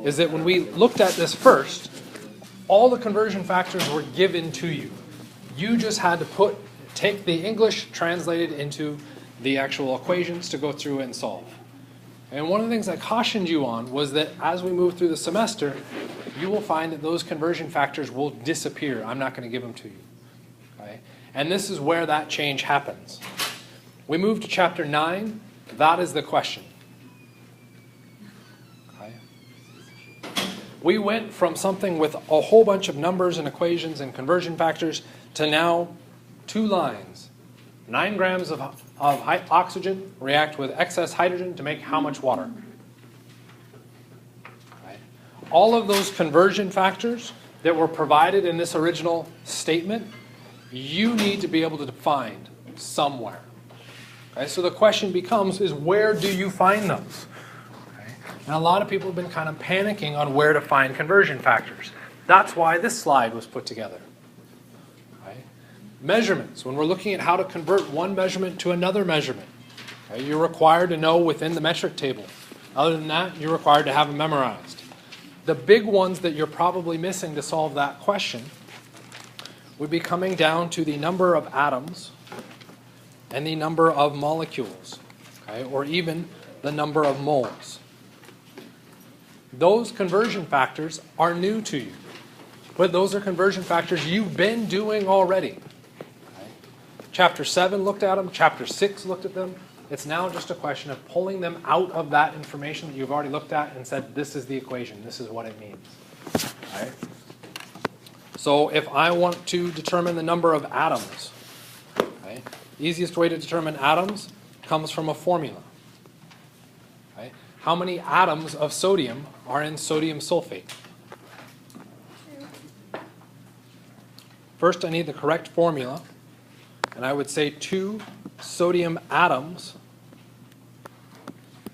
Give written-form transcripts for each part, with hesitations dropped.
is that when we looked at this first, all the conversion factors were given to you. You just had to take the English, translate it into the actual equations to go through and solve. And one of the things I cautioned you on was that as we move through the semester, you will find that those conversion factors will disappear. I'm not going to give them to you. Okay? And this is where that change happens. We move to chapter 9. That is the question. Okay? We went from something with a whole bunch of numbers and equations and conversion factors to now 2 lines. 9 grams of oxygen react with excess hydrogen to make how much water? Right. All of those conversion factors that were provided in this original statement, you need to be able to find somewhere. Okay, so the question becomes, is where do you find those? Okay. And a lot of people have been kind of panicking on where to find conversion factors. That's why this slide was put together. Measurements. When we're looking at how to convert one measurement to another measurement, okay, you're required to know within the metric table. Other than that, you're required to have them memorized. The big ones that you're probably missing to solve that question would be coming down to the number of atoms and the number of molecules, okay, or even the number of moles. Those conversion factors are new to you, but those are conversion factors you've been doing already. Chapter 7 looked at them. Chapter 6 looked at them. It's now just a question of pulling them out of that information that you've already looked at and said, this is the equation. This is what it means. Right? So if I want to determine the number of atoms, okay, the easiest way to determine atoms comes from a formula. Okay? How many atoms of sodium are in sodium sulfate? First, I need the correct formula. And I would say 2 sodium atoms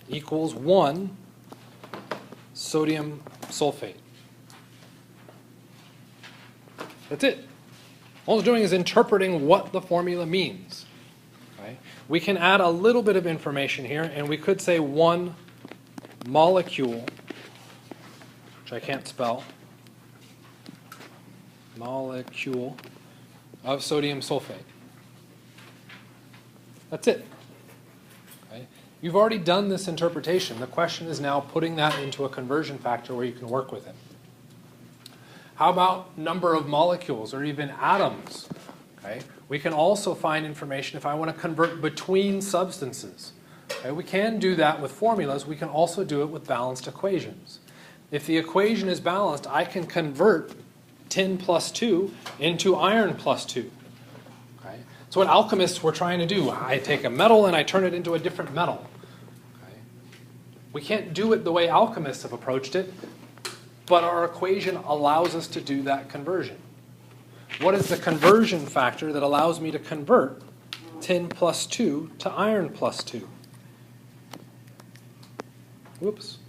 equals 1 sodium sulfate. That's it. All it's doing is interpreting what the formula means. Right? We can add a little bit of information here, and we could say 1 molecule, which I can't spell, molecule of sodium sulfate. That's it. Okay? You've already done this interpretation. The question is now putting that into a conversion factor where you can work with it. How about number of molecules or even atoms? Okay? We can also find information if I want to convert between substances. Okay? We can do that with formulas. We can also do it with balanced equations. If the equation is balanced, I can convert tin plus 2 into iron plus 2. So what alchemists were trying to do, I take a metal and I turn it into a different metal. Okay. We can't do it the way alchemists have approached it, but our equation allows us to do that conversion. What is the conversion factor that allows me to convert tin plus 2 to iron plus 2? Whoops.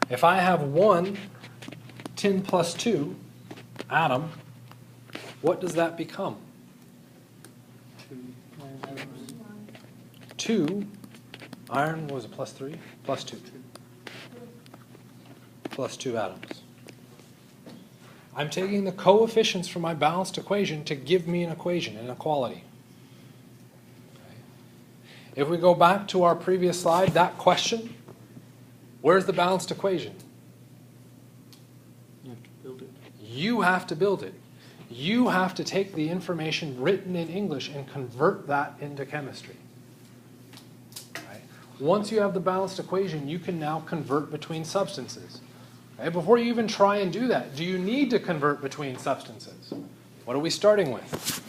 If I have 1 tin plus 2 atom, what does that become? 2. Iron, what was it, plus 3? Plus 2. Plus 2 atoms. I'm taking the coefficients from my balanced equation to give me an equation, an inequality. Okay. If we go back to our previous slide, that question, where's the balanced equation? You have to build it. You have to build it. You have to take the information written in English and convert that into chemistry. Right? Once you have the balanced equation, you can now convert between substances. Okay? Before you even try and do that, do you need to convert between substances? What are we starting with?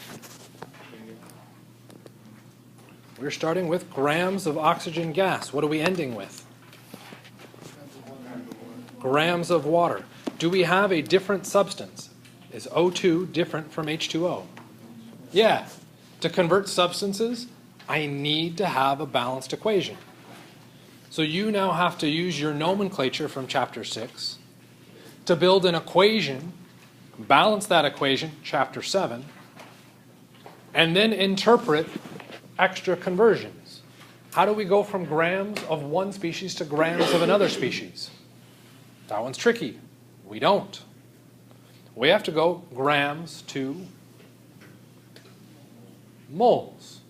We're starting with grams of oxygen gas. What are we ending with? Grams of water. Do we have a different substance? Is O2 different from H2O? Yeah. To convert substances, I need to have a balanced equation. So you now have to use your nomenclature from chapter 6 to build an equation, balance that equation, chapter 7, and then interpret extra conversions. How do we go from grams of one species to grams of another species? That one's tricky. We don't. We have to go grams to moles.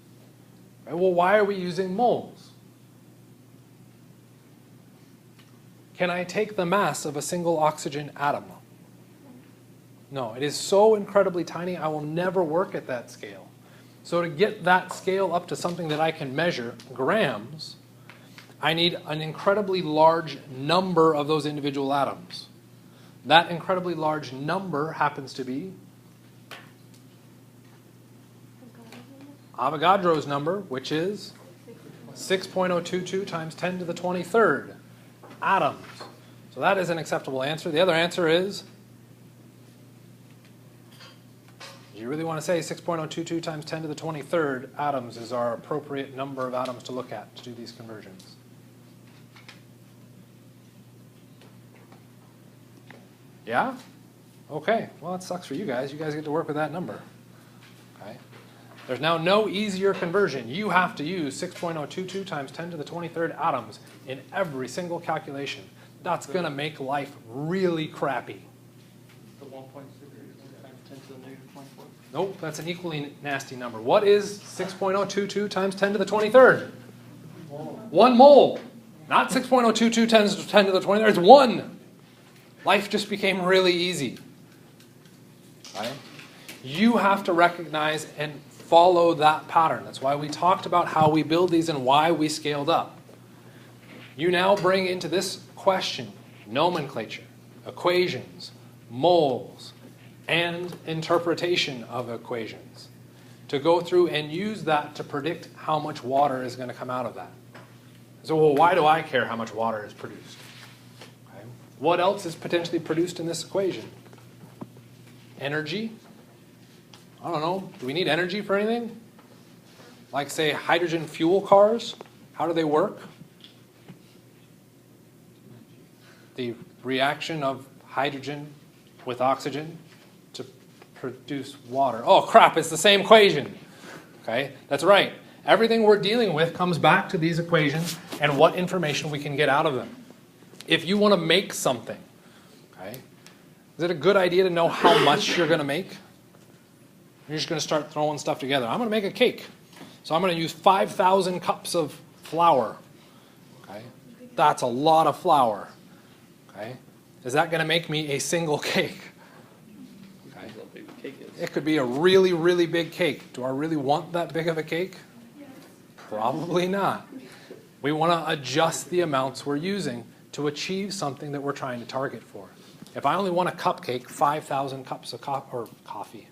Right? Well, why are we using moles? Can I take the mass of a single oxygen atom? No, it is so incredibly tiny, I will never work at that scale. So to get that scale up to something that I can measure, grams, I need an incredibly large number of those individual atoms. That incredibly large number happens to be Avogadro's number, which is 6.022 times 10 to the 23rd atoms. So that is an acceptable answer. The other answer is, you really want to say 6.022 times 10 to the 23rd atoms is our appropriate number of atoms to look at to do these conversions. Yeah? Okay. Well, that sucks for you guys. You guys get to work with that number. Okay. There's now no easier conversion. You have to use 6.022 times 10 to the 23rd atoms in every single calculation. That's going to make life really crappy. The 1.6 times 10 to the negative 24? Nope, that's an equally nasty number. What is 6.022 times 10 to the 23rd? 1 mole. Not 6.022 times 10 to the 23rd. It's 1. Life just became really easy. Right? You have to recognize and follow that pattern. That's why we talked about how we build these and why we scaled up. You now bring into this question nomenclature, equations, moles, and interpretation of equations to go through and use that to predict how much water is going to come out of that. So, well, why do I care how much water is produced? Okay. What else is potentially produced in this equation? Energy? I don't know. Do we need energy for anything? Like, say, hydrogen fuel cars? How do they work? The reaction of hydrogen with oxygen to produce water. Oh, crap, it's the same equation. Okay, that's right. Everything we're dealing with comes back to these equations and what information we can get out of them. If you want to make something, okay, is it a good idea to know how much you're going to make? You're just going to start throwing stuff together. I'm going to make a cake. So I'm going to use 5,000 cups of flour. Okay, that's a lot of flour. Okay, is that going to make me a single cake? Okay. It could be a really, really big cake. Do I really want that big of a cake? Probably not. We want to adjust the amounts we're using to achieve something that we're trying to target for. If I only want a cupcake, 5,000 cups of coffee.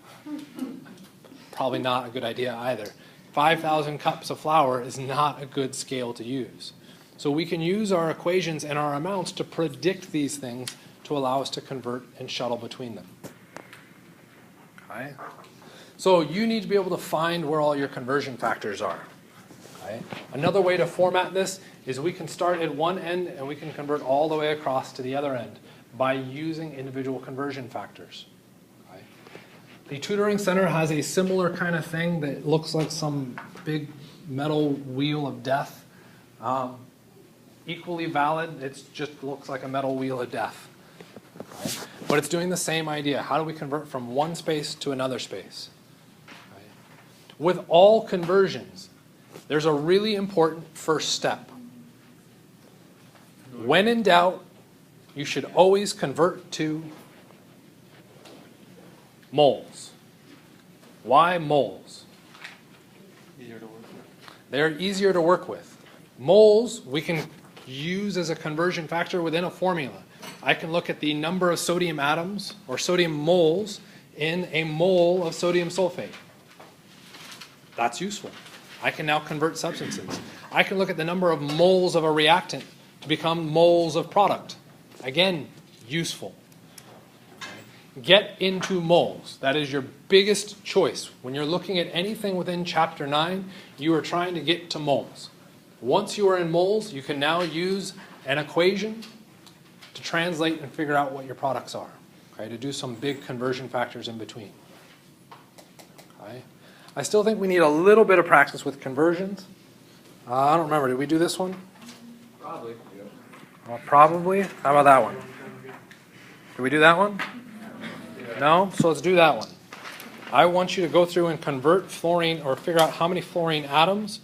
Probably not a good idea either. 5,000 cups of flour is not a good scale to use. So we can use our equations and our amounts to predict these things to allow us to convert and shuttle between them. Okay? So you need to be able to find where all your conversion factors are. Okay? Another way to format this is we can start at one end and we can convert all the way across to the other end by using individual conversion factors. Okay? The tutoring center has a similar kind of thing that looks like some big metal wheel of death. Equally valid, it just looks like a metal wheel of death. Right? But it's doing the same idea. How do we convert from one space to another space? Right? With all conversions, there's a really important first step. When in doubt, you should always convert to moles. Why moles? Easier to work with. They're easier to work with. Moles, we can use as a conversion factor within a formula. I can look at the number of sodium atoms or sodium moles in a mole of sodium sulfate. That's useful. I can now convert substances. I can look at the number of moles of a reactant to become moles of product. Again, useful. Get into moles. That is your biggest choice. When you're looking at anything within Chapter 9, you are trying to get to moles. Once you are in moles, you can now use an equation to translate and figure out what your products are. Okay, to do some big conversion factors in between. Okay. I still think we need a little bit of practice with conversions. I don't remember. Did we do this one? Probably. Probably. How about that one? Did we do that one? No? So let's do that one. I want you to go through and convert fluorine, or figure out how many fluorine atoms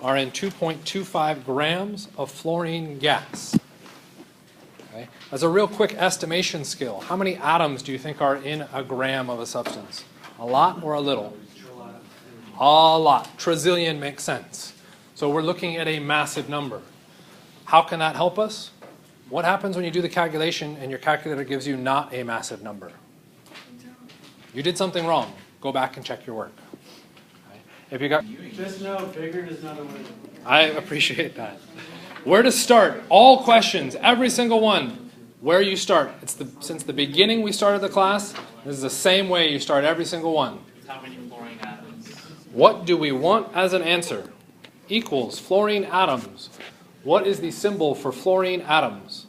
are in 2.25 grams of fluorine gas. Okay? As a real quick estimation skill, how many atoms do you think are in a gram of a substance? A lot or a little? A lot. Trillion makes sense. So we're looking at a massive number. How can that help us? What happens when you do the calculation and your calculator gives you not a massive number? You did something wrong. Go back and check your work. Okay. If you got, Just know bigger is not a win. I appreciate that. Where to start? All questions, every single one. Where you start. Since the beginning we started the class, this is the same way you start every single one. How many fluorine atoms? What do we want as an answer? Equals fluorine atoms. What is the symbol for fluorine atoms?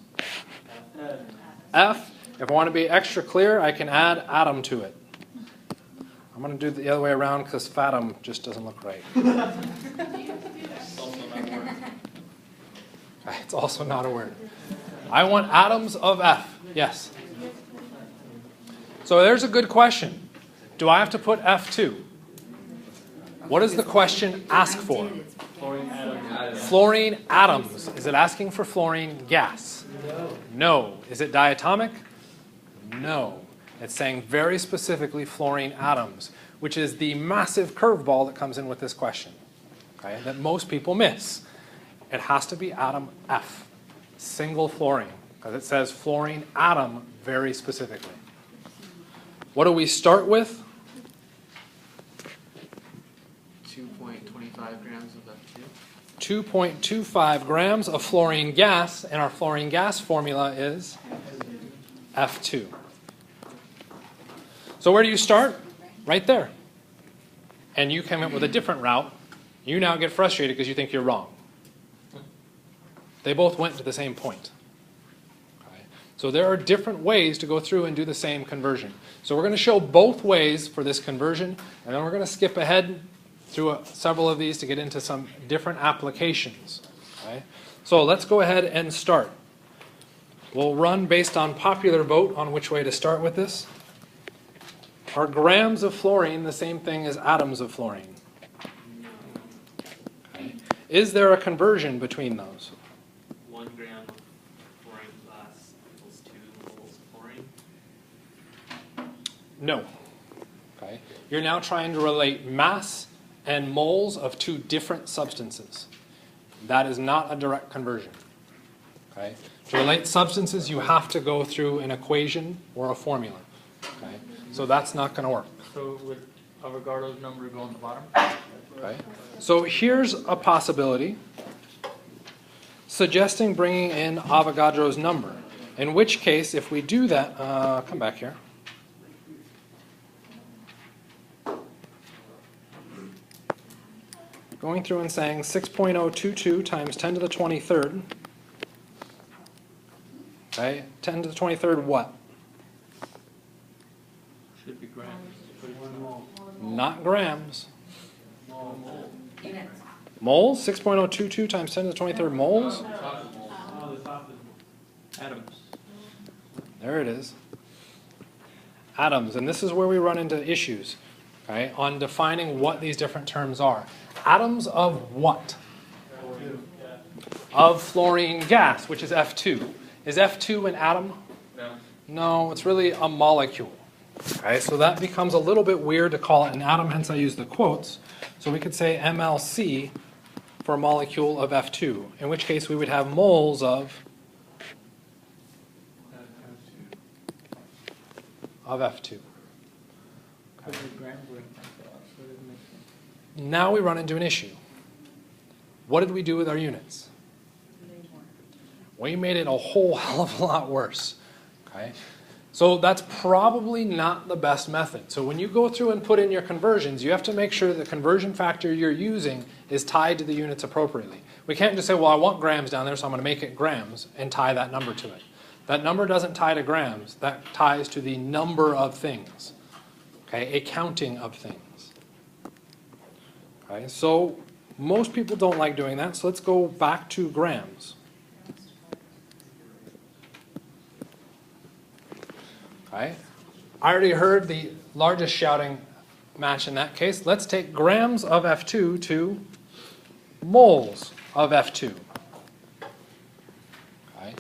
F. If I want to be extra clear, I can add atom to it. I'm going to do it the other way around because fatum just doesn't look right. It's also not a word. I want atoms of F. Yes. So there's a good question. Do I have to put F2? What does the question ask for? Fluorine atoms. Fluorine atoms. Is it asking for fluorine gas? No. Is it diatomic? No. It's saying very specifically fluorine atoms, which is the massive curveball that comes in with this question, okay, that most people miss. It has to be atom F, single fluorine, because it says fluorine atom very specifically. What do we start with? 2.25 grams of F2. 2.25 grams of fluorine gas, and our fluorine gas formula is F2. So where do you start? Right there. And you came up with a different route. You now get frustrated because you think you're wrong. They both went to the same point. Okay. So there are different ways to go through and do the same conversion. So we're going to show both ways for this conversion, and then we're going to skip ahead through several of these to get into some different applications. Okay. So let's go ahead and start. We'll run based on popular vote on which way to start with this. Are grams of fluorine the same thing as atoms of fluorine? Okay. Is there a conversion between those? 1 gram of fluorine glass equals 2 moles of fluorine. No. Okay. You're now trying to relate mass and moles of two different substances. That is not a direct conversion. Okay. To relate substances, you have to go through an equation or a formula. Okay. So that's not going to work. So would Avogadro's number go on the bottom? Okay. So here's a possibility, suggesting bringing in Avogadro's number. In which case, if we do that, come back here. Going through and saying 6.022 times 10 to the 23rd. Okay, 10 to the 23rd what? Should be grams. Not grams. Units. Moles? 6.022 times 10 to the 23rd moles? Oh, the top is atoms. There it is. Atoms. And this is where we run into issues, okay, on defining what these different terms are. Atoms of what? Of fluorine gas, which is F2. Is F2 an atom? No. No, it's really a molecule. Okay, so that becomes a little bit weird to call it an atom, hence I use the quotes. So we could say MLC for a molecule of F2, in which case we would have moles of F2. Because the grams were so it doesn't make sense. Now we run into an issue. What did we do with our units? We made it a whole hell of a lot worse. Okay? So that's probably not the best method. So when you go through and put in your conversions, you have to make sure the conversion factor you're using is tied to the units appropriately. We can't just say, well, I want grams down there, so I'm going to make it grams and tie that number to it. That number doesn't tie to grams. That ties to the number of things. Okay? A counting of things. Okay? So Most people don't like doing that, so let's go back to grams. Okay. I already heard the largest shouting match in that case. Let's take grams of F2 to moles of F2. Okay.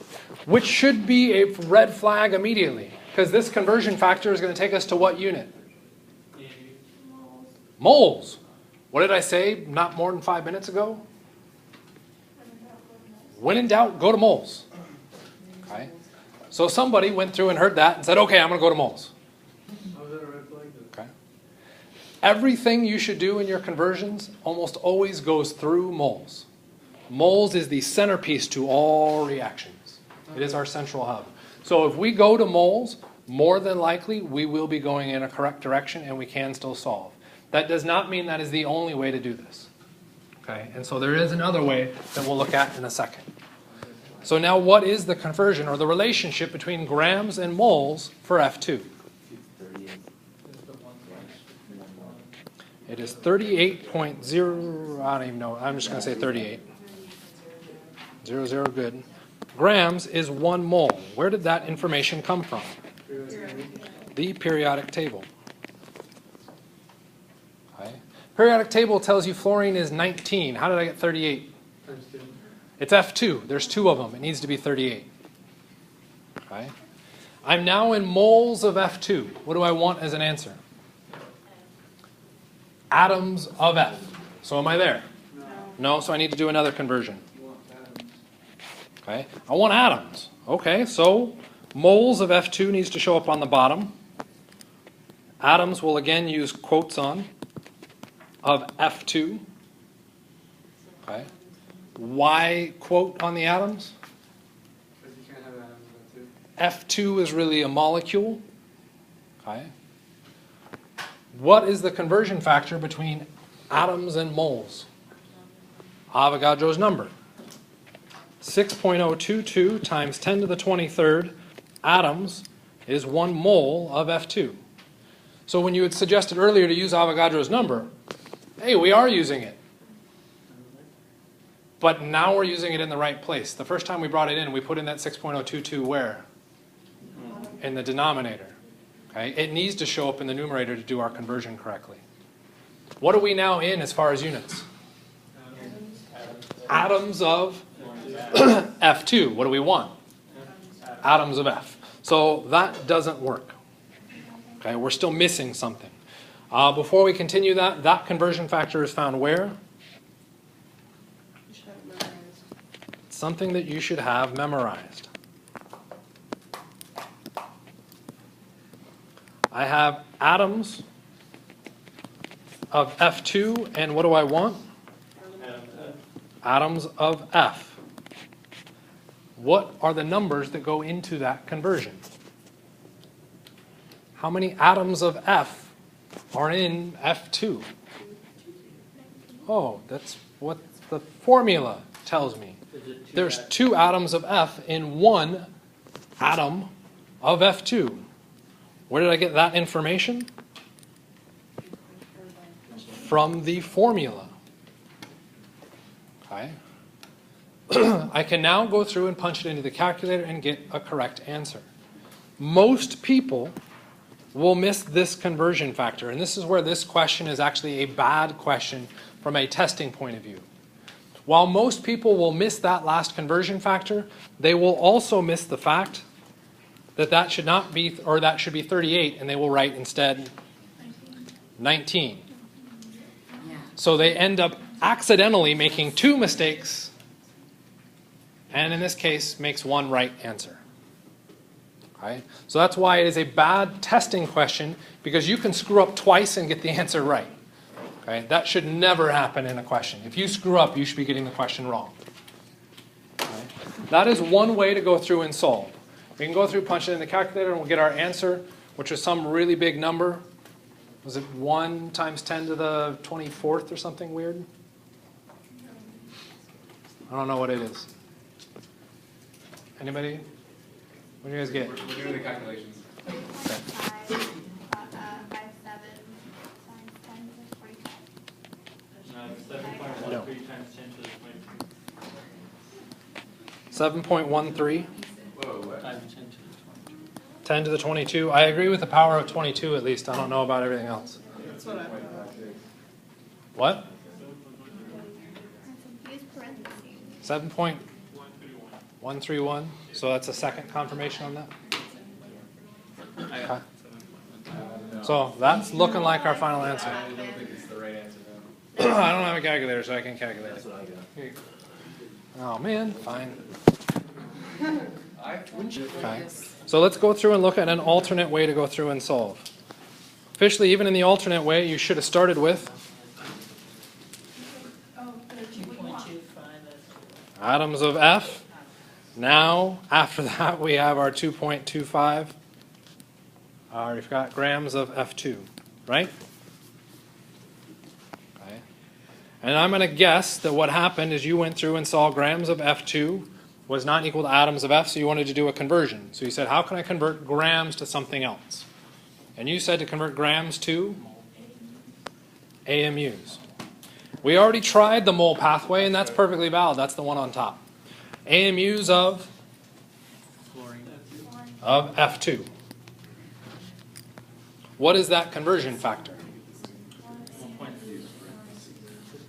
Which should be a red flag immediately, because this conversion factor is going to take us to what unit? Moles. What did I say not more than 5 minutes ago? When in doubt, go to moles. Okay. So somebody went through and heard that and said, okay, I'm going to go to moles. How is that a red flag? Okay. Everything you should do in your conversions almost always goes through moles. Moles is the centerpiece to all reactions. It is our central hub. So if we go to moles, more than likely we will be going in a correct direction and we can still solve. That does not mean that is the only way to do this. Okay, and so there is another way that we'll look at in a second. So now what is the conversion or the relationship between grams and moles for F2? It is 38.0, I don't even know, I'm just going to say 38. 00, good. Grams is 1 mole. Where did that information come from? The periodic table. Okay. Periodic table tells you fluorine is 19. How did I get 38? It's F2. There's 2 of them. It needs to be 38. Okay. I'm now in moles of F2. What do I want as an answer? Atoms of F. So am I there? No, so I need to do another conversion. Okay. I want atoms. Okay, so moles of F2 needs to show up on the bottom. Atoms will again use quotes on of F2. Okay. Why quote on the atoms? Because you can't have atoms of F2 is really a molecule. Okay. What is the conversion factor between atoms and moles? Avogadro's number. 6.022 times 10 to the 23rd atoms is 1 mole of F2. So when you had suggested earlier to use Avogadro's number, hey, we are using it. But now we're using it in the right place. The first time we brought it in, we put in that 6.022 where? In the denominator. Okay? It needs to show up in the numerator to do our conversion correctly. What are we now in as far as units? Atoms of F2. What do we want? Atoms of F. So that doesn't work. Okay, we're still missing something. Before we continue that conversion factor is found where? Something that you should have memorized. I have atoms of F2, and what do I want? Atoms of F. What are the numbers that go into that conversion? How many atoms of F are in F2? Oh, that's what the formula tells me. There's 2 atoms of F in 1 atom of F2. Where did I get that information? From the formula. Okay. I can now go through and punch it into the calculator and get a correct answer. Most people will miss this conversion factor, and this is where this question is actually a bad question from a testing point of view. While most people will miss that last conversion factor, they will also miss the fact that that should not be, or that should be 38, and they will write instead 19. So they end up accidentally making 2 mistakes, and in this case makes 1 right answer. Okay? So that's why it is a bad testing question, because you can screw up twice and get the answer right. Okay? That should never happen in a question. If you screw up, you should be getting the question wrong. Okay? That is one way to go through and solve. We can go through, punch it in the calculator, and we'll get our answer, which is some really big number. Was it 1 times 10 to the 24th or something weird? I don't know what it is. Anybody? What do you guys get? We're doing the calculations. 57 times 10 is 45. No, it's 7.1. No. No. 3 times 10 to the 22. 7.13 Times 10 to the 22. 10 to the 22. I agree with the power of 22 at least. I don't know about everything else. That's what I thought. What? Use parentheses. 7.131. So that's a second confirmation on that. Okay. So that's looking like our final answer. I don't think it's the right answer I don't have a calculator, so I can calculate it. Here you go. Oh man, fine. Okay. So let's go through and look at an alternate way to go through and solve. Officially, even in the alternate way, you should have started with atoms of F. Now, after that, we have our 2.25. We've got grams of F2, right? Okay. And I'm going to guess that what happened is you went through and saw grams of F2 was not equal to atoms of F, so you wanted to do a conversion. So you said, how can I convert grams to something else? And you said to convert grams to AMUs. We already tried the mole pathway, and that's perfectly valid. That's the one on top. AMUs of F2. What is that conversion factor? 1 times 10 to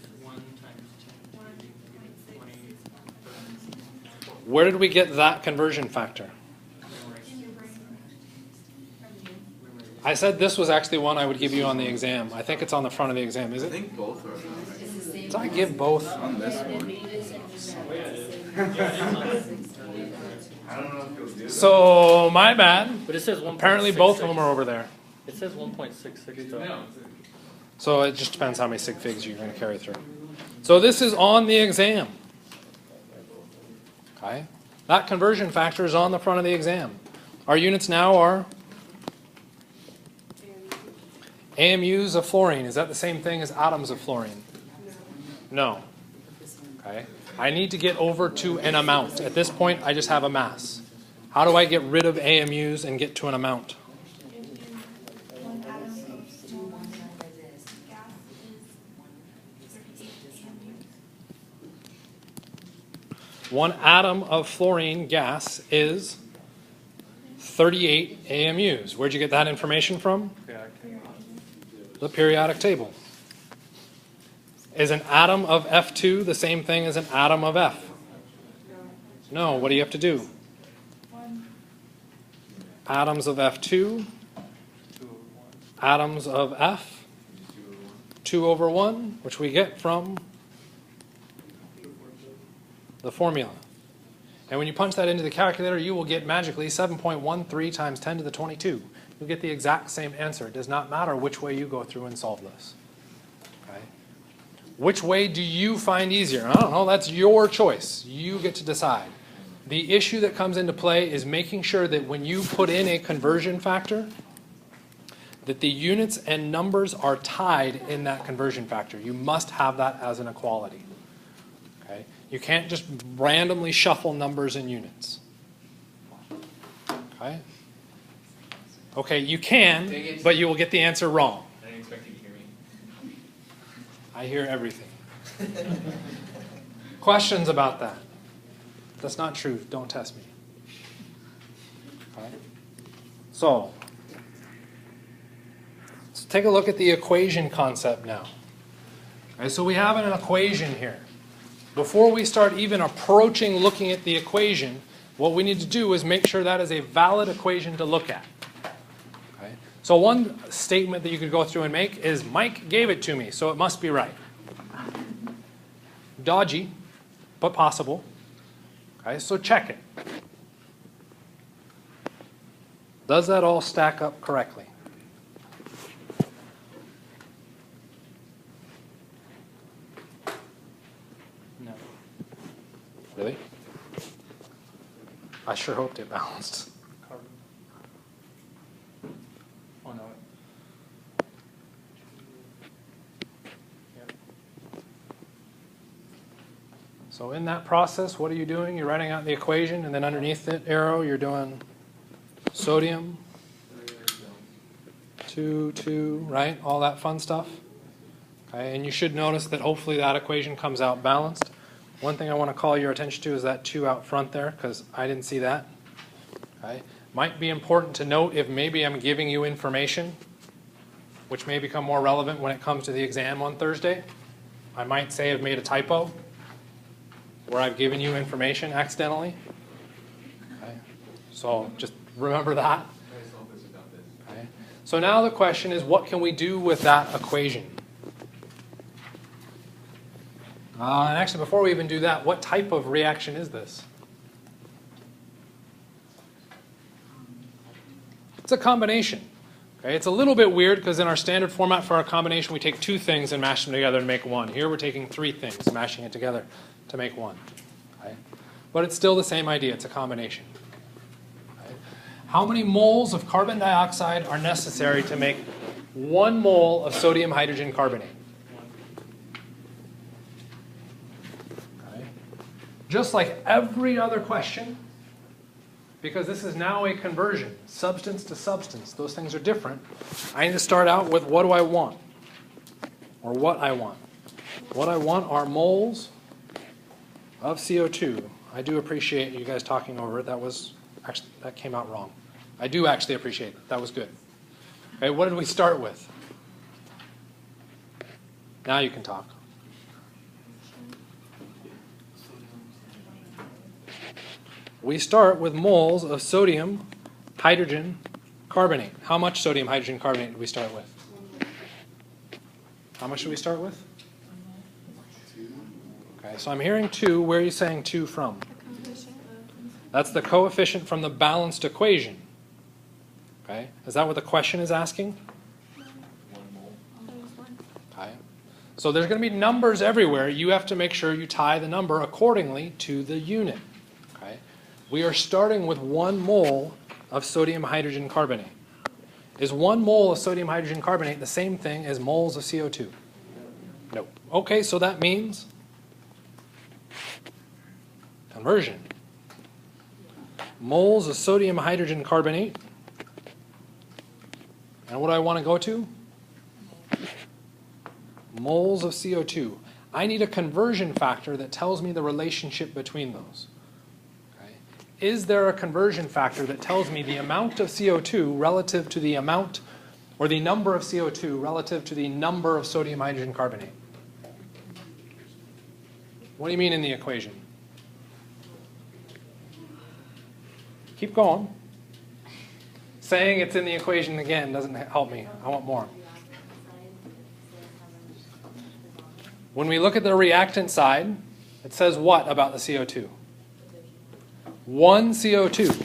the 20. Where did we get that conversion factor? I said this was actually one I would give you on the exam. I think it's on the front of the exam, is I it? think both are. Did I give both? On this one. I don't know if you'll do it. So, my bad. But it says 1.66. Apparently both of them are over there. It says 1.66 though. So it just depends how many sig figs you're going to carry through. So this is on the exam. Okay? That conversion factor is on the front of the exam. Our units now are AMUs of fluorine. Is that the same thing as atoms of fluorine? No. Okay? I need to get over to an amount. At this point, I just have a mass. How do I get rid of AMUs and get to an amount? One atom of gas is 38 AMUs. 1 atom of fluorine gas is 38 AMUs. Where'd you get that information from? The periodic table. Is an atom of F2 the same thing as an atom of F? No. What do you have to do? Atoms of F2, atoms of F, 2 over 1, which we get from the formula. And when you punch that into the calculator, you will get magically 7.13 times 10 to the 22. You'll get the exact same answer. It does not matter which way you go through and solve this. Okay? Which way do you find easier? I don't know. That's your choice. You get to decide. The issue that comes into play is making sure that when you put in a conversion factor, that the units and numbers are tied in that conversion factor. You must have that as an equality. Okay? You can't just randomly shuffle numbers and units. Okay? Okay, you can, but you will get the answer wrong. I didn't expect you to hear me. I hear everything. Questions about that? That's not true. Don't test me. Okay. So, let's take a look at the equation concept now. Okay, so we have an equation here. Before we start even approaching looking at the equation, what we need to do is make sure that is a valid equation to look at. Okay. So one statement that you could go through and make is, Mike gave it to me, so it must be right. Dodgy, but possible. Okay, so check it. Does that all stack up correctly? No. Really? I sure hoped it balanced. Carbon. Oh no. Yep. So in that process, what are you doing? You're writing out the equation, and then underneath the arrow, you're doing sodium, 2, 2, right? All that fun stuff. Okay, and you should notice that hopefully that equation comes out balanced. One thing I want to call your attention to is that 2 out front there, because I didn't see that. Okay. Might be important to note if maybe I'm giving you information which may become more relevant when it comes to the exam on Thursday. I might say I've made a typo where I've given you information accidentally. Okay. So just remember that. Okay. So now the question is, what can we do with that equation? And actually, before we even do that, what type of reaction is this? It's a combination. Okay, it's a little bit weird because in our standard format for our combination, we take 2 things and mash them together to make 1. Here we're taking 3 things, mashing it together to make 1. Okay? But it's still the same idea. It's a combination. Okay? How many moles of carbon dioxide are necessary to make 1 mole of sodium hydrogen carbonate? Okay? Just like every other question, because this is now a conversion, substance to substance. Those things are different. I need to start out with what do I want? Or what I want. What I want are moles of CO2. I do appreciate you guys talking over it. That came out wrong. I do actually appreciate it. That was good. Okay, what did we start with? Now you can talk. We start with moles of sodium hydrogen carbonate. How much sodium hydrogen carbonate do we start with? How much do we start with? 2. Okay, so I'm hearing 2. Where are you saying 2 from? That's the coefficient from the balanced equation. Okay, is that what the question is asking? 1 mole. Okay. So there's going to be numbers everywhere. You have to make sure you tie the number accordingly to the unit. Okay. We are starting with 1 mole of sodium hydrogen carbonate. Is 1 mole of sodium hydrogen carbonate the same thing as moles of CO2? No. Okay, so that means conversion. Moles of sodium hydrogen carbonate. And what do I want to go to? Moles of CO2. I need a conversion factor that tells me the relationship between those. Okay. Is there a conversion factor that tells me the amount of CO2 relative to the amount, or the number of CO2 relative to the number of sodium hydrogen carbonate? What do you mean in the equation? Keep going. Saying it's in the equation again doesn't help me. I want more. When we look at the reactant side, it says what about the CO2? 1 CO2.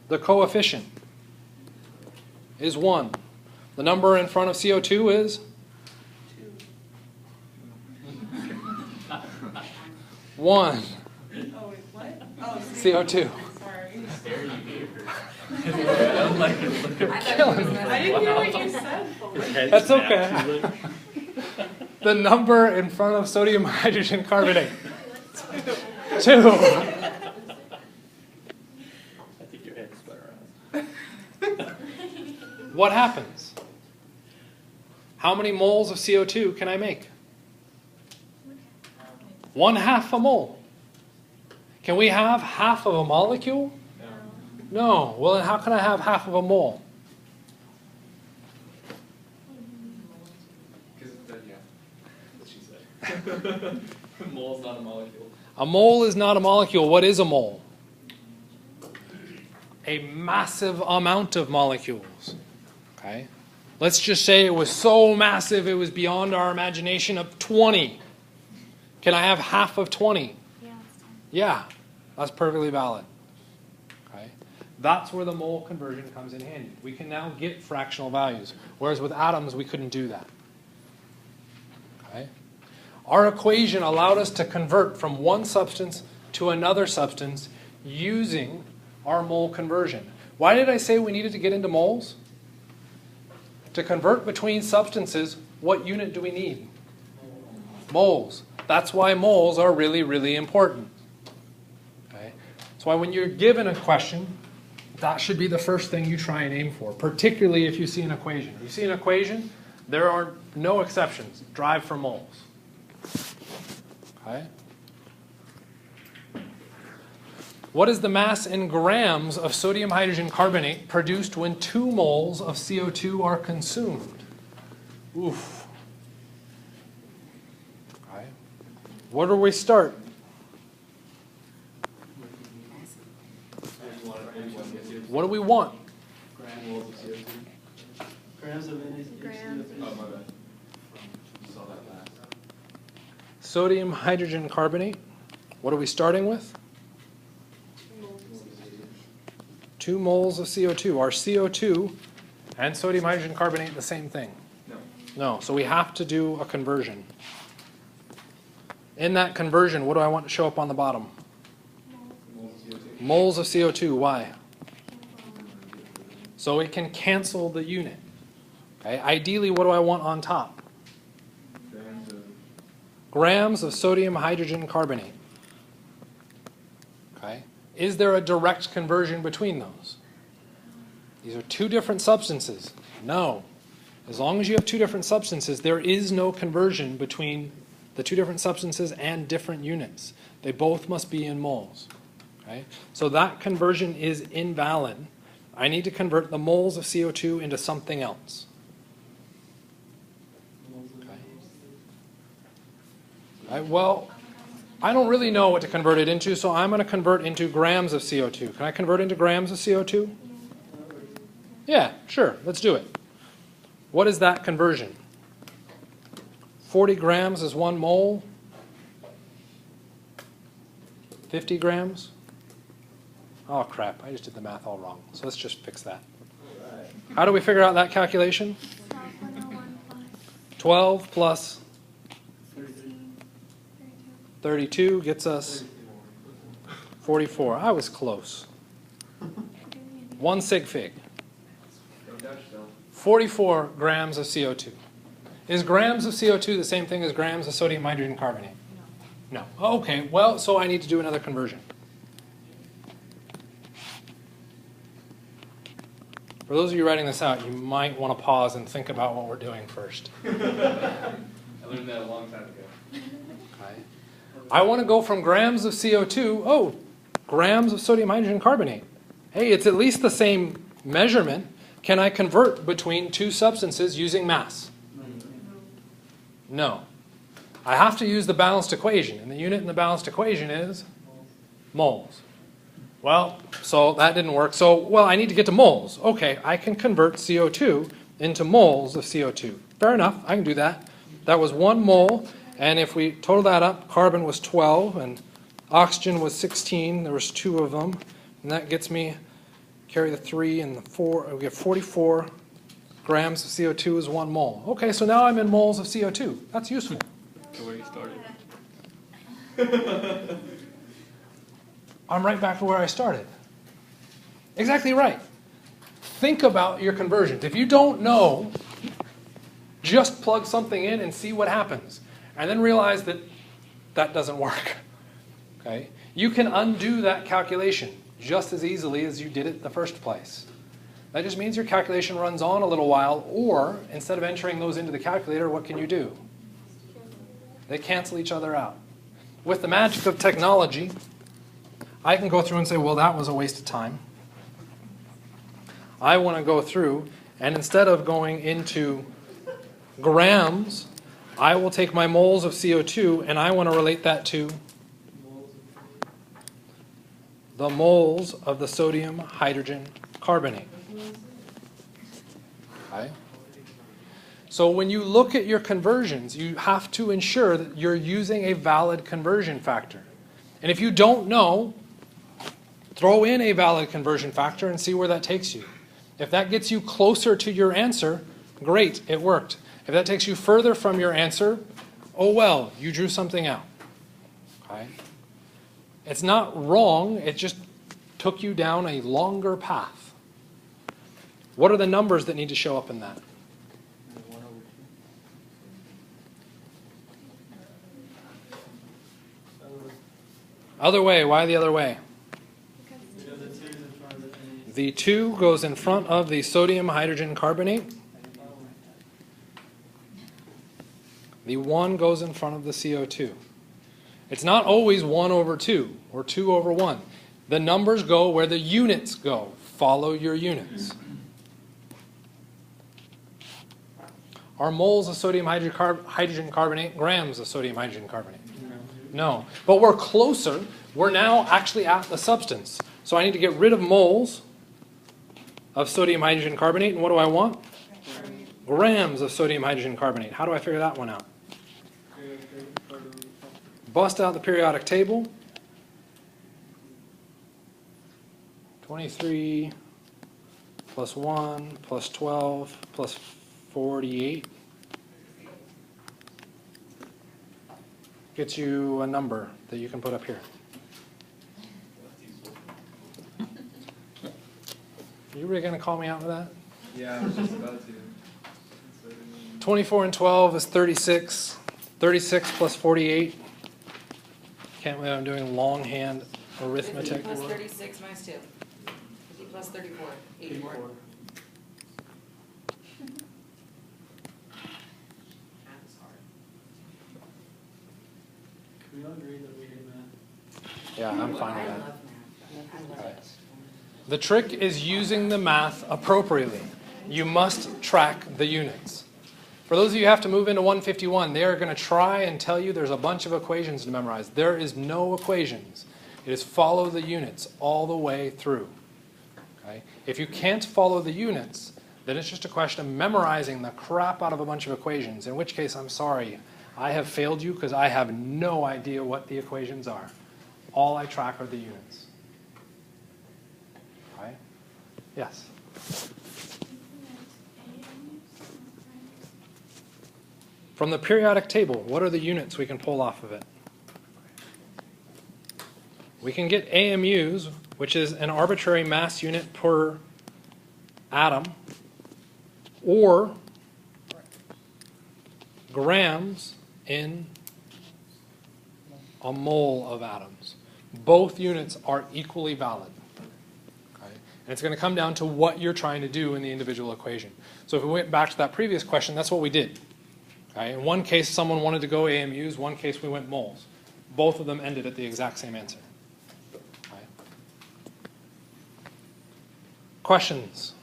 The coefficient is 1. The number in front of CO2 is? 1. Oh, wait, what? Oh, CO2. sorry. I didn't hear what you said. That's okay. The number in front of sodium hydrogen carbonate. 2. I think your head's better. What happens? How many moles of CO2 can I make? 1/2 a mole. Can we have half of a molecule? No. Well, then how can I have half of a mole? Because yeah, what she said. Mole's not a molecule. A mole is not a molecule. What is a mole? A massive amount of molecules. Okay? Let's just say it was so massive it was beyond our imagination of 20. Can I have half of 20? Yeah, that's perfectly valid. Okay? That's where the mole conversion comes in handy. We can now get fractional values, whereas with atoms we couldn't do that. Okay? Our equation allowed us to convert from one substance to another substance using our mole conversion. Why did I say we needed to get into moles? To convert between substances, what unit do we need? Moles. That's why moles are really, really important. Okay? That's why when you're given a question, that should be the first thing you try and aim for, particularly if you see an equation. If you see an equation, There are no exceptions. Drive for moles. Okay. What is the mass in grams of sodium hydrogen carbonate produced when 2 moles of CO2 are consumed? Oof. Okay. Where do we start? What do we want? Moles of CO2. Grams of Grams. Oh, my bad. You saw that last. Sodium hydrogen carbonate. What are we starting with? 2 moles of CO2. Are CO2 and sodium hydrogen carbonate the same thing? No. No, so we have to do a conversion. In that conversion, what do I want to show up on the bottom? Moles of CO2. Moles of CO2. Why? So it can cancel the unit. Okay. Ideally, what do I want on top? Grams of Grams of sodium hydrogen carbonate. Okay. Is there a direct conversion between those? These are 2 different substances. No. As long as you have 2 different substances, there is no conversion between the 2 different substances and different units. They both must be in moles. Okay. So that conversion is invalid. I need to convert the moles of CO2 into something else. Okay. Well, I don't really know what to convert it into, so I'm going to convert into grams of CO2. Can I convert into grams of CO2? Yeah, sure. Let's do it. What is that conversion? 40 grams is 1 mole. 50 grams? Oh, crap. I just did the math all wrong. So let's just fix that. How do we figure out that calculation? 12 plus 32 gets us 44. I was close. 1 sig fig. Don't doubt yourself. 44 grams of CO2. Is grams of CO2 the same thing as grams of sodium hydrogen carbonate? No. Okay, well, so I need to do another conversion. For those of you writing this out, you might want to pause and think about what we're doing first. I learned that a long time ago. Okay. I want to go from grams of CO2, grams of sodium hydrogen carbonate. Hey, it's at least the same measurement. Can I convert between 2 substances using mass? No. I have to use the balanced equation, and the unit in the balanced equation is moles. Well, so that didn't work. So, well, I need to get to moles. Okay, I can convert CO2 into moles of CO2. Fair enough, I can do that. That was 1 mole, and if we total that up, carbon was 12, and oxygen was 16. There was 2 of them, and that gets me, carry the 3 and the 4, we get 44 grams of CO2 is 1 mole. Okay, so now I'm in moles of CO2. That's useful. So where you started. I'm right back to where I started. Exactly right. Think about your conversions. If you don't know, just plug something in and see what happens. And then realize that that doesn't work. Okay? You can undo that calculation just as easily as you did it in the first place. That just means your calculation runs on a little while, or instead of entering those into the calculator, what can you do? They cancel each other out. With the magic of technology, I can go through and say, well, that was a waste of time. I want to go through, and instead of going into grams, I will take my moles of CO2, and I want to relate that to the moles of the sodium hydrogen carbonate. Okay? So when you look at your conversions, you have to ensure that you're using a valid conversion factor. And if you don't know, throw in a valid conversion factor and see where that takes you. If that gets you closer to your answer, great, it worked. If that takes you further from your answer, oh well, you drew something out. Okay? It's not wrong, it just took you down a longer path. What are the numbers that need to show up in that? Other way, why the other way? The 2 goes in front of the sodium hydrogen carbonate. The 1 goes in front of the CO2. It's not always 1 over 2 or 2 over 1. The numbers go where the units go. Follow your units. Are moles of sodium hydrogen carbonate grams of sodium hydrogen carbonate? No. But we're closer. We're now actually at the substance. So I need to get rid of moles of sodium hydrogen carbonate. And what do I want? Grams of sodium hydrogen carbonate. How do I figure that one out? Bust out the periodic table. 23 plus 1 plus 12 plus 48 gets you a number that you can put up here. Are you really going to call me out for that? Yeah, I was just about to. 24 and 12 is 36. 36 plus 48. Can't believe I'm doing longhand arithmetic. 50 plus 36 minus 2. 50 plus 34. 84. Math is hard. Can we all agree that we hate math? Yeah, I'm fine I with that. love math. I love it. The trick is using the math appropriately. You must track the units. For those of you who have to move into 151, they are going to try and tell you there's a bunch of equations to memorize. There is no equations. It is follow the units all the way through. Okay? If you can't follow the units, then it's just a question of memorizing the crap out of a bunch of equations, in which case, I'm sorry, I have failed you because I have no idea what the equations are. All I track are the units. Right? Yes? From the periodic table, what are the units we can pull off of it? We can get AMUs, which is an arbitrary mass unit per atom, or grams in a mole of atoms. Both units are equally valid. Okay? And it's going to come down to what you're trying to do in the individual equation. So if we went back to that previous question, that's what we did. Okay? In one case, someone wanted to go AMUs. One case, we went moles. Both of them ended at the exact same answer. Okay? Questions?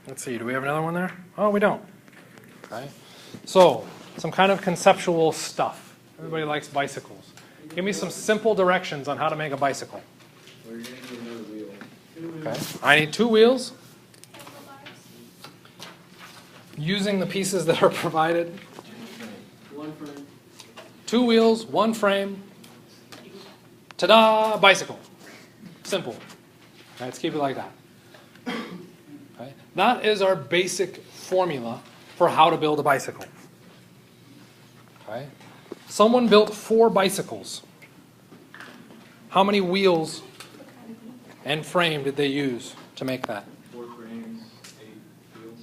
Let's see. Do we have another one there? Oh, we don't. Okay. So, some kind of conceptual stuff. Everybody likes bicycles. Give me some simple directions on how to make a bicycle. We're going to need another wheel. Okay. I need 2 wheels. Using the pieces that are provided. One frame. 2 wheels, 1 frame. Ta-da! Bicycle. Simple. Okay, let's keep it like that. Okay. That is our basic formula for how to build a bicycle. Okay. Someone built 4 bicycles. How many wheels and frame did they use to make that? 4 frames, 8 wheels.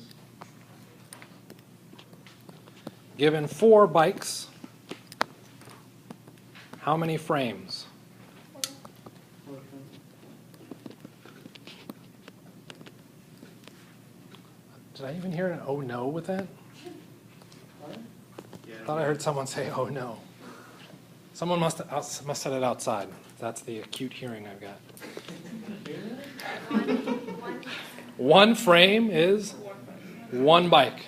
Given 4 bikes, how many frames? Did I even hear an oh no with that? I thought I heard someone say oh no. Someone must have said it outside. That's the acute hearing I've got. 1 frame is 1 bike.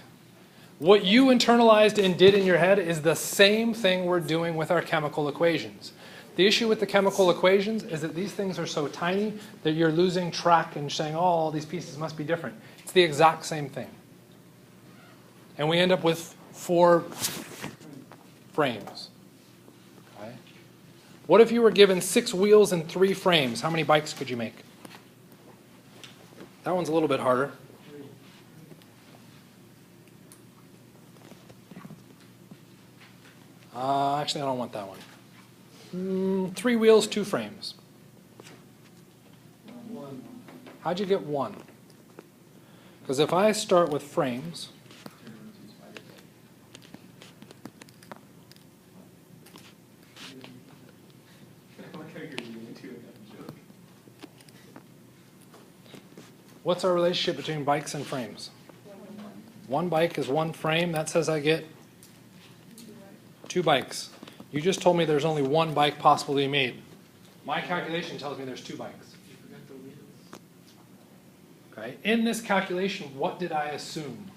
What you internalized and did in your head is the same thing we're doing with our chemical equations. The issue with the chemical equations is that these things are so tiny that you're losing track and saying, oh, all these pieces must be different. It's the exact same thing. And we end up with 4 frames. Okay. What if you were given 6 wheels and 3 frames? How many bikes could you make? That one's a little bit harder. Actually, I don't want that one. 3 wheels, 2 frames. 1. How'd you get 1? Because if I start with frames, what's our relationship between bikes and frames? 1 bike is 1 frame. That says I get 2 bikes. You just told me there's only 1 bike possible to be made. My calculation tells me there's 2 bikes. You forgot the wheels. Okay. In this calculation, what did I assume?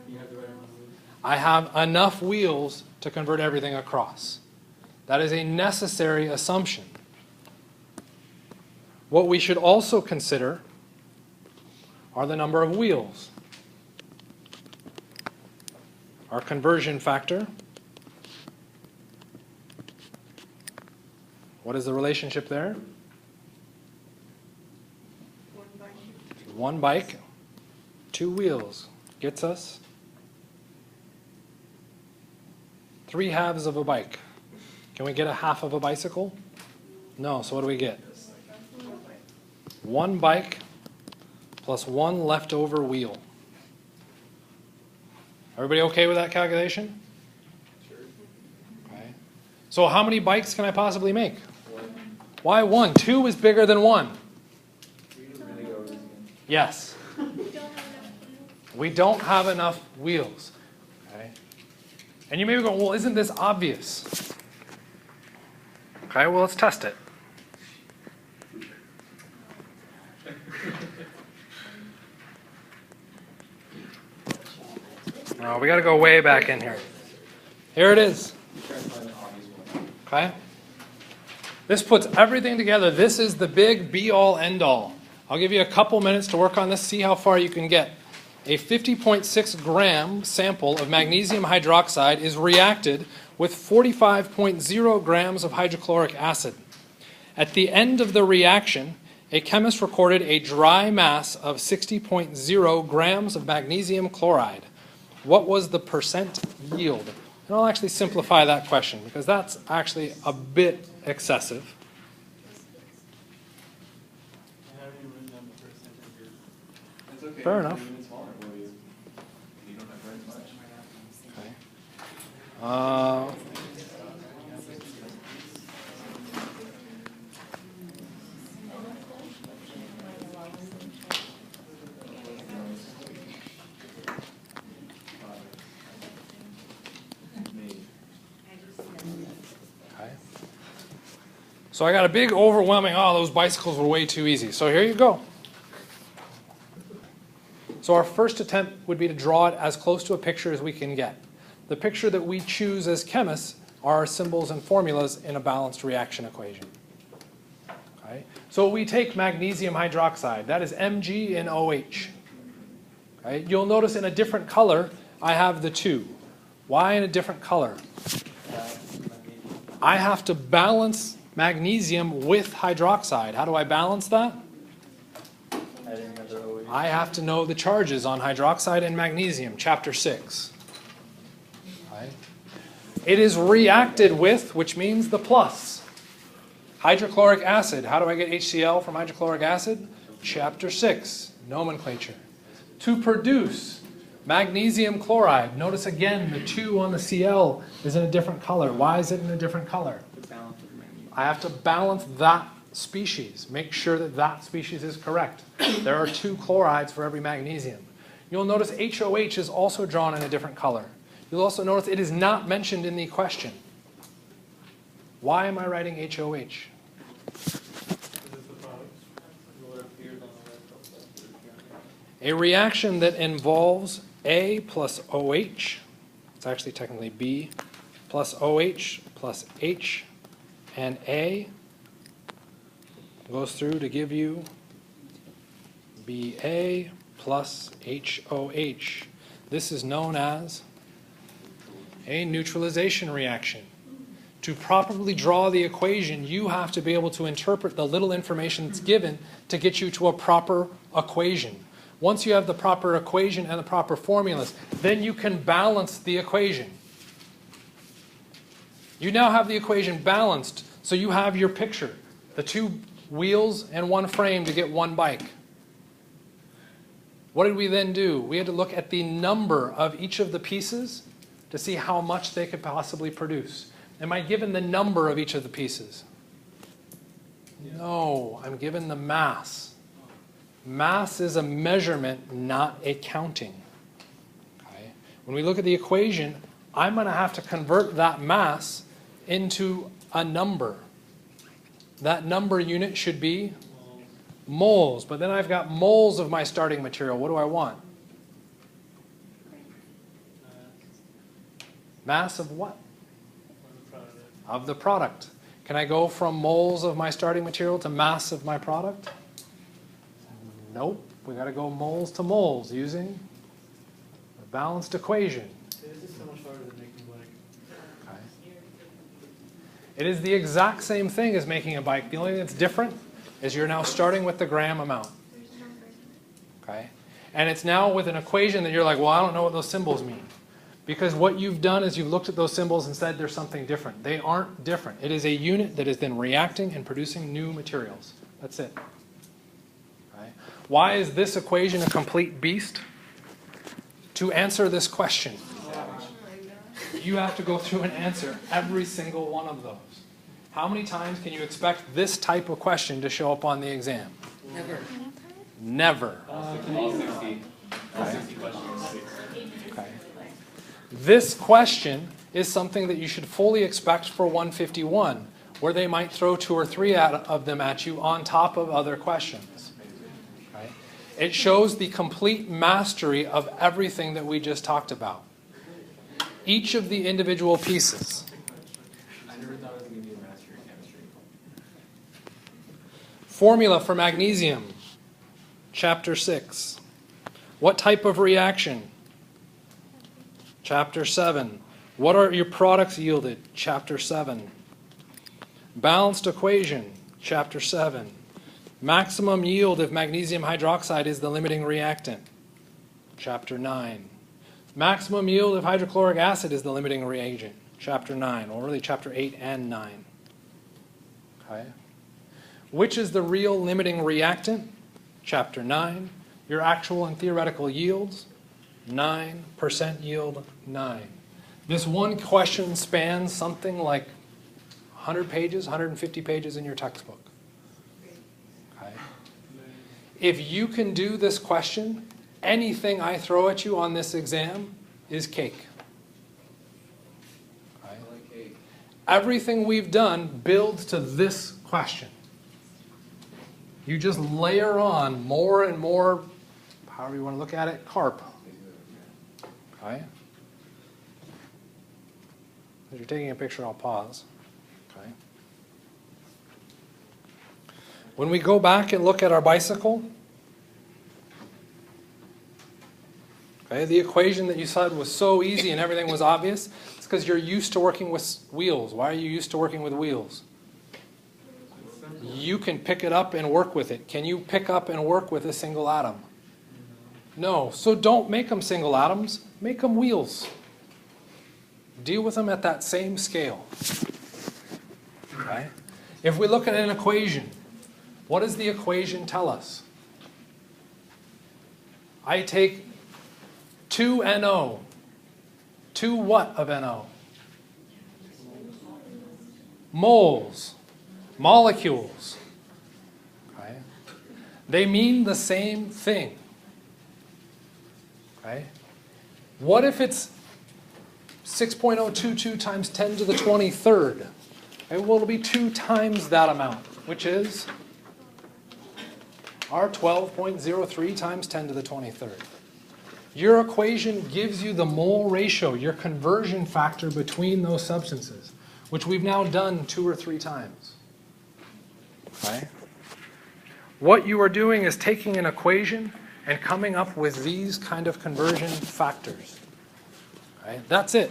You have the right amount of wheels. I have enough wheels to convert everything across. That is a necessary assumption. What we should also consider are the number of wheels. Our conversion factor. What is the relationship there? 1 bike. 1 bike, 2 wheels gets us 3 halves of a bike. Can we get a half of a bicycle? No, so what do we get? 1 bike plus 1 leftover wheel. Everybody okay with that calculation? Sure. Okay. So how many bikes can I possibly make? Why 1? 2 is bigger than 1. We didn't really go over this again. Yes. We don't have enough wheels. We don't have enough wheels. Okay. And you may be going, well, isn't this obvious? Okay, well, let's test it. No, we got to go way back in here. Here it is. Try to find an obvious one. Okay? This puts everything together. This is the big be-all, end-all. I'll give you a couple minutes to work on this, see how far you can get. A 50.6 gram sample of magnesium hydroxide is reacted with 45.0 grams of hydrochloric acid. At the end of the reaction, a chemist recorded a dry mass of 60.0 grams of magnesium chloride. What was the percent yield? And I'll actually simplify that question because that's actually a bit excessive. I haven't even written down the percentage. It's okay. Fair it's enough. Even smaller for you. You don't have very much. Okay. Okay. So I got a big overwhelming, oh, those bicycles were way too easy. So here you go. So our first attempt would be to draw it as close to a picture as we can get. The picture that we choose as chemists are our symbols and formulas in a balanced reaction equation. Okay. So we take magnesium hydroxide. That is Mg in OH. Okay. You'll notice in a different color, I have the 2. Why in a different color? I have to balance magnesium with hydroxide. How do I balance that? I have to know the charges on hydroxide and magnesium, chapter 6. Right. It is reacted with, which means the plus. Hydrochloric acid. How do I get HCl from hydrochloric acid? Chapter 6, nomenclature. To produce magnesium chloride. Notice again the 2 on the Cl is in a different color. Why is it in a different color? The balance of the magnesium. I have to balance that species. Make sure that that species is correct. There are 2 chlorides for every magnesium. You'll notice HOH is also drawn in a different color. You'll also notice it is not mentioned in the question. Why am I writing HOH? Is this the product? What appears on the red side? A reaction that involves A plus OH, it's actually technically B, plus OH plus H and A goes through to give you Ba plus HOH. This is known as a neutralization reaction. To properly draw the equation, you have to be able to interpret the little information that's given to get you to a proper equation. Once you have the proper equation and the proper formulas, then you can balance the equation. You now have the equation balanced, so you have your picture. The 2 wheels and 1 frame to get 1 bike. What did we then do? We had to look at the number of each of the pieces to see how much they could possibly produce. Am I given the number of each of the pieces? No, I'm given the mass. Mass is a measurement, not a counting. When we look at the equation, I'm going to have to convert that mass into a number. That number unit should be moles. But then I've got moles of my starting material. What do I want? Mass of what? Of the product. Can I go from moles of my starting material to mass of my product? Nope. We got to go moles to moles using a balanced equation. This is so much harder than making blank. Okay. It is the exact same thing as making a bike. The only thing that's different is you're now starting with the gram amount. Okay? And it's now with an equation that you're like, well, I don't know what those symbols mean. Because what you've done is you've looked at those symbols and said there's something different. They aren't different. It is a unit that is then reacting and producing new materials. That's it. Okay? Why is this equation a complete beast? To answer this question, you have to go through and answer every single one of those. How many times can you expect this type of question to show up on the exam? Never. Never. All 60 questions. Okay. This question is something that you should fully expect for 151, where they might throw 2 or 3 of them at you on top of other questions. Okay. It shows the complete mastery of everything that we just talked about. Each of the individual pieces. I never thought it was going to be a master in chemistry. Formula for magnesium, Chapter 6. What type of reaction? Chapter 7. What are your products yielded? Chapter 7. Balanced equation, Chapter 7. Maximum yield if magnesium hydroxide is the limiting reactant, Chapter 9. Maximum yield if hydrochloric acid is the limiting reagent, Chapter 9, or really Chapter 8 and 9. Okay. Which is the real limiting reactant? Chapter 9. Your actual and theoretical yields, 9%, yield 9. This one question spans something like 100 pages, 150 pages in your textbook. Okay. If you can do this question, anything I throw at you on this exam is cake. Okay. I like cake. Everything we've done builds to this question. You just layer on more and more, however you want to look at it, carp. Okay? As you're taking a picture, I'll pause. Okay? When we go back and look at our bicycle, okay, the equation that you said was so easy and everything was obvious, it's because you're used to working with wheels. Why are you used to working with wheels? You can pick it up and work with it. Can you pick up and work with a single atom? No. So don't make them single atoms. Make them wheels. Deal with them at that same scale. Okay? If we look at an equation, what does the equation tell us? I take 2 NO. 2 what of NO? Moles. Molecules. Okay? They mean the same thing. Okay? What if it's 6.022 times 10 to the 23rd? Okay, well, it'll be 2 times that amount, which is our 12.03 times 10 to the 23rd. Your equation gives you the mole ratio, your conversion factor between those substances, which we've now done 2 or 3 times. Okay? What you are doing is taking an equation and coming up with these kind of conversion factors. Okay? That's it.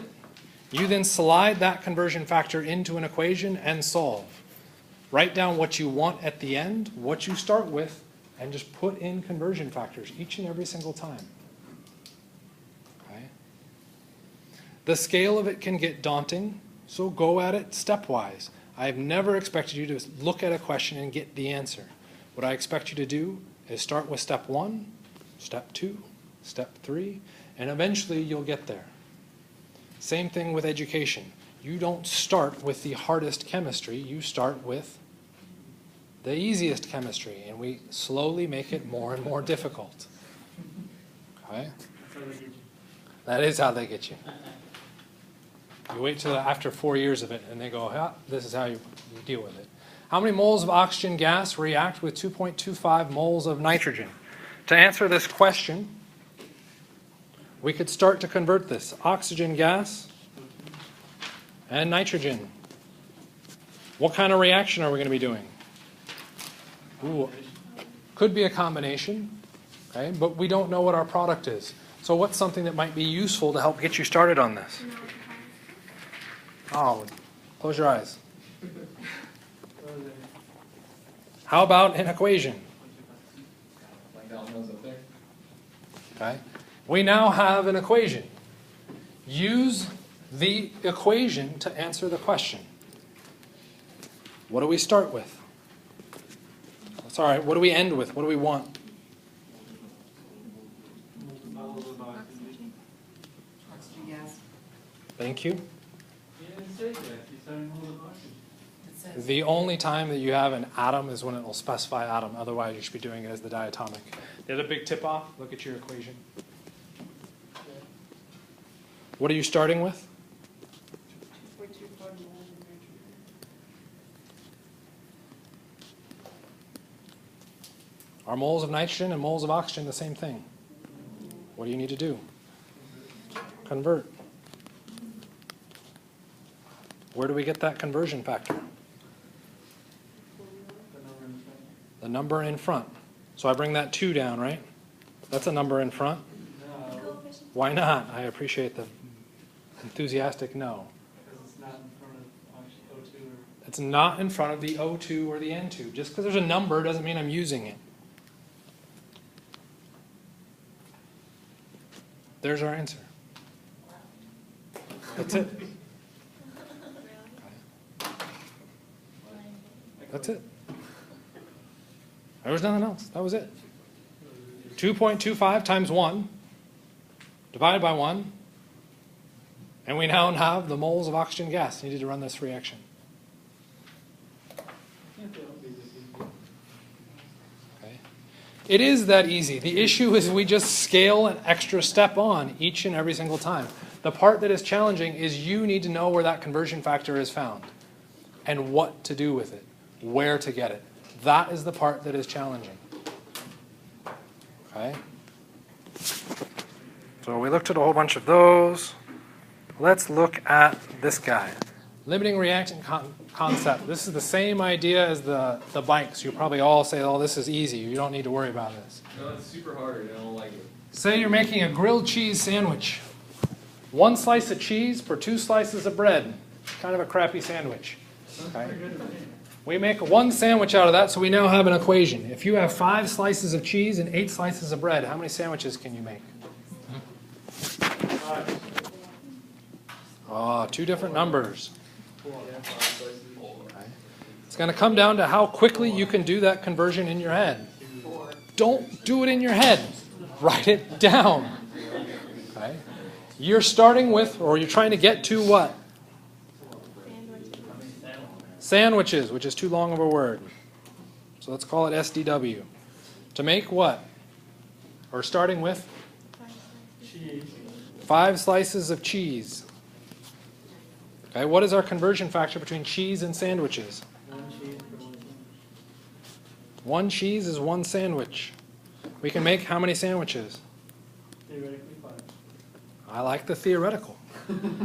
You then slide that conversion factor into an equation and solve. Write down what you want at the end, what you start with, and just put in conversion factors each and every single time. Okay? The scale of it can get daunting, so go at it stepwise. I've never expected you to look at a question and get the answer. What I expect you to do is start with step 1, step 2, step 3, and eventually you'll get there. Same thing with education. You don't start with the hardest chemistry, you start with the easiest chemistry, and we slowly make it more and more difficult. Okay? That is how they get you. You wait till after 4 years of it, and they go, "Ah, this is how you deal with it." How many moles of oxygen gas react with 2.25 moles of nitrogen? To answer this question, we could start to convert this. Oxygen gas and nitrogen. What kind of reaction are we going to be doing? Ooh, could be a combination, okay? But we don't know what our product is. So what's something that might be useful to help get you started on this? Oh, close your eyes. How about an equation? Like that one was up there. Okay. We now have an equation. Use the equation to answer the question. What do we start with? Sorry, what do we end with? What do we want? Oxygen. Oxygen gas. Thank you. You didn't say that, you said moles of oxygen. It says. The only time that you have an atom is when it will specify atom. Otherwise, you should be doing it as the diatomic. The other big tip-off, look at your equation. What are you starting with? 2.25 moles of nitrogen. Are moles of nitrogen and moles of oxygen the same thing? What do you need to do? Convert. Where do we get that conversion factor? The number in front. So I bring that 2 down, right? That's a number in front. No, Coefficient. Why not? I appreciate the enthusiastic no. because it's not in front of oxygen, O2 or. It's not in front of the O2 or the N2. Just because there's a number doesn't mean I'm using it. There's our answer. That's it. That's it. There was nothing else. That was it. 2.25 times 1 divided by 1. And we now have the moles of oxygen gas needed to run this reaction. Okay. It is that easy. The issue is we just scale an extra step on each and every single time. The part that is challenging is you need to know where that conversion factor is found and what to do with it, where to get it. That is the part that is challenging. Okay? So we looked at a whole bunch of those. Let's look at this guy. Limiting reactant concept. This is the same idea as the bikes. You probably all say, oh, this is easy. You don't need to worry about this. No, it's super hard. I don't like it. Say you're making a grilled cheese sandwich. 1 slice of cheese per 2 slices of bread. Kind of a crappy sandwich. Okay? We make 1 sandwich out of that, so we now have an equation. If you have 5 slices of cheese and 8 slices of bread, how many sandwiches can you make? Oh, 2 different numbers. Okay. It's going to come down to how quickly you can do that conversion in your head. Don't do it in your head. Write it down. Okay. You're starting with, or you're trying to get to what? Sandwiches, which is too long of a word. So let's call it SDW. To make what? Or starting with? Cheese. 5 slices of cheese. Okay, what is our conversion factor between cheese and sandwiches? 1 cheese for 1 sandwich. 1 cheese is 1 sandwich. We can make how many sandwiches? Theoretically 5. I like the theoretical.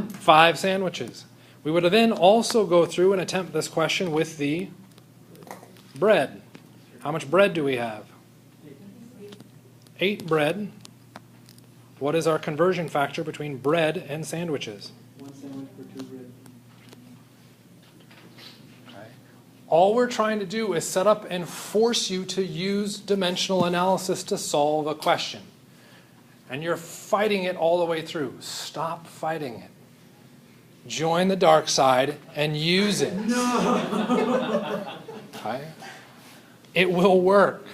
5 sandwiches. We would then also go through and attempt this question with the bread. How much bread do we have? 8 bread. What is our conversion factor between bread and sandwiches? 1 sandwich for 2 bread. Okay. All we're trying to do is set up and force you to use dimensional analysis to solve a question. And you're fighting it all the way through. Stop fighting it. Join the dark side and use it. Okay? It will work.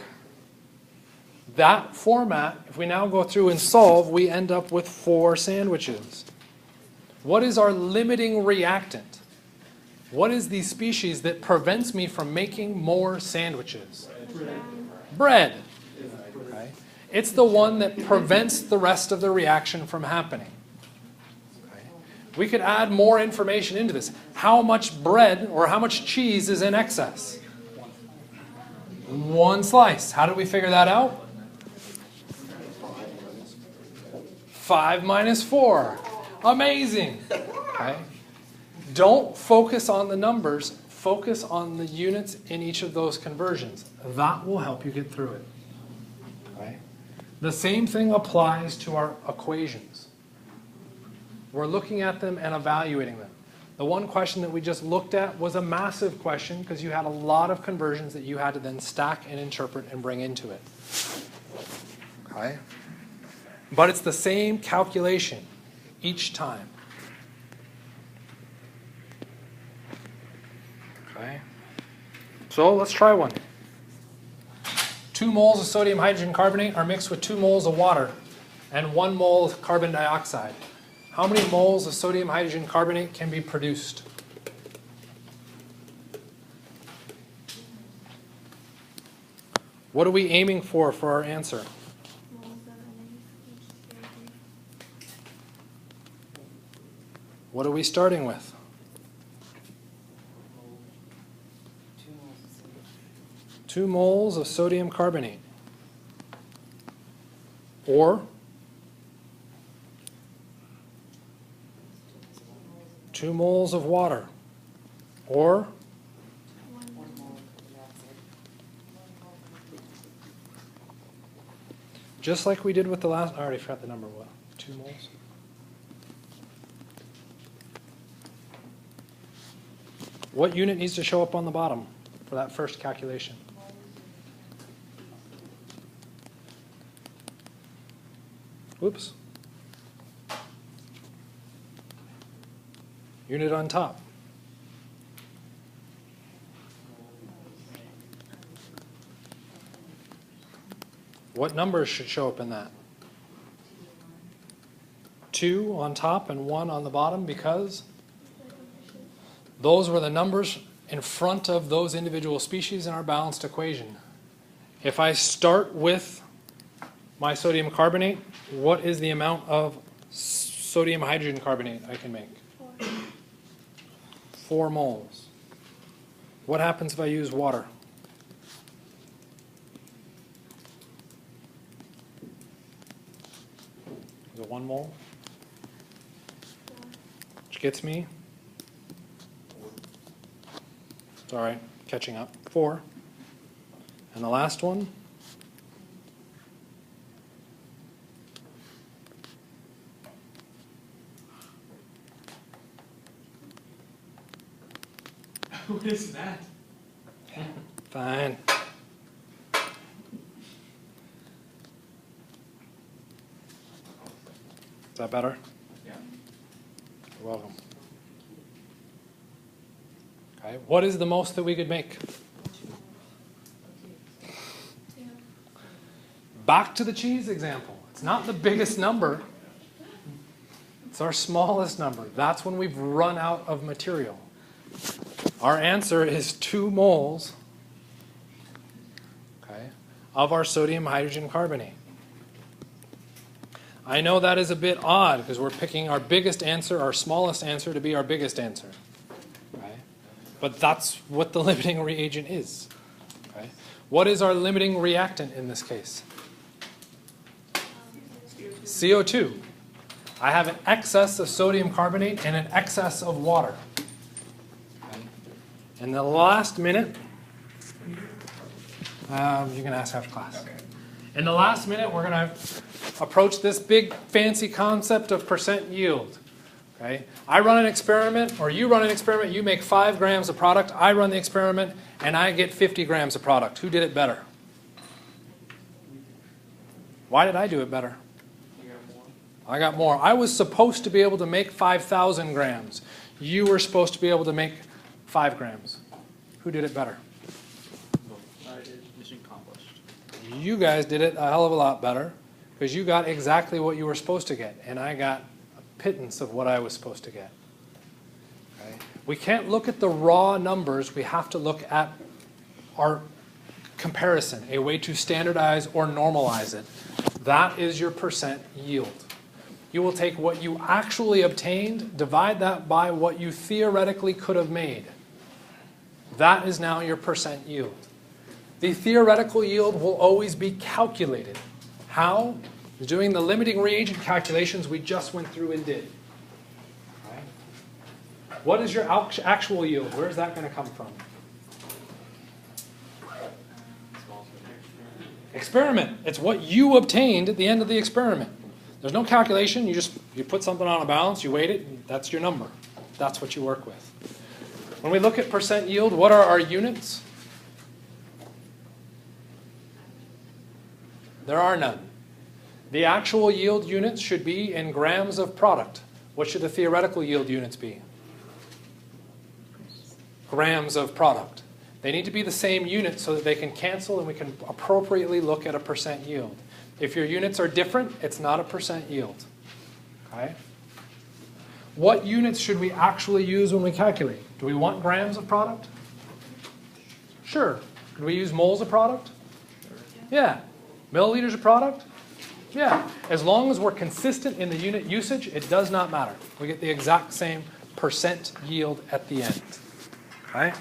That format, if we now go through and solve, we end up with 4 sandwiches. What is our limiting reactant? What is the species that prevents me from making more sandwiches? Bread. Okay? It's the one that prevents the rest of the reaction from happening. We could add more information into this. How much bread or how much cheese is in excess? 1 slice. How did we figure that out? 5 minus 4. Amazing. Okay. Don't focus on the numbers. Focus on the units in each of those conversions. That will help you get through it. Okay. The same thing applies to our equations. We're looking at them and evaluating them. The one question that we just looked at was a massive question because you had a lot of conversions that you had to then stack and interpret and bring into it. Okay? But it's the same calculation each time. Okay? So let's try one. 2 moles of sodium hydrogen carbonate are mixed with 2 moles of water and 1 mole of carbon dioxide. How many moles of sodium hydrogen carbonate can be produced? What are we aiming for our answer? What are we starting with? 2 moles of sodium carbonate. Or 2 moles of water. Or just like we did with the last, I already forgot the number, what? 2 moles? What unit needs to show up on the bottom for that first calculation? Whoops. Unit on top. What numbers should show up in that? 2 on top and 1 on the bottom because those were the numbers in front of those individual species in our balanced equation. If I start with my sodium carbonate, what is the amount of sodium hydrogen carbonate I can make? 4 moles. What happens if I use water? Is it 1 mole? Which gets me, sorry, catching up, 4. And the last one? What is that? Fine. Is that better? Yeah. You're welcome. Okay, what is the most that we could make? Back to the cheese example. It's not the biggest number. It's our smallest number. That's when we've run out of material. Our answer is 2 moles, okay, of our sodium hydrogen carbonate. I know that is a bit odd because we're picking our biggest answer, our smallest answer, to be our biggest answer. Okay? But that's what the limiting reagent is. Okay? What is our limiting reactant in this case? CO2. I have an excess of sodium carbonate and an excess of water. In the last minute, you can ask after class. Okay. In the last minute, we're going to approach this big fancy concept of percent yield. Okay? I run an experiment, or you run an experiment, you make 5 grams of product. I run the experiment, and I get 50 grams of product. Who did it better? Why did I do it better? You got more? I got more. I was supposed to be able to make 5,000 grams. You were supposed to be able to make 5 grams. Who did it better? I did. Mission accomplished. You guys did it a hell of a lot better because you got exactly what you were supposed to get, and I got a pittance of what I was supposed to get. Okay? We can't look at the raw numbers. We have to look at our comparison, a way to standardize or normalize it. That is your percent yield. You will take what you actually obtained, divide that by what you theoretically could have made. That is now your percent yield. The theoretical yield will always be calculated. How? Doing the limiting reagent calculations we just went through and did. Right? What is your actual yield? Where is that going to come from? Experiment. It's what you obtained at the end of the experiment. There's no calculation. You put something on a balance, you weight it, and that's your number. That's what you work with. When we look at percent yield, what are our units? There are none. The actual yield units should be in grams of product. What should the theoretical yield units be? Grams of product. They need to be the same unit so that they can cancel and we can appropriately look at a percent yield. If your units are different, it's not a percent yield. Okay? What units should we actually use when we calculate? Do we want grams of product? Sure. Could we use moles of product? Yeah. Milliliters of product? Yeah. As long as we're consistent in the unit usage, it does not matter. We get the exact same percent yield at the end. Okay?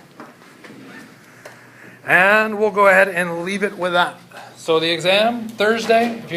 And we'll go ahead and leave it with that. So the exam, Thursday, if you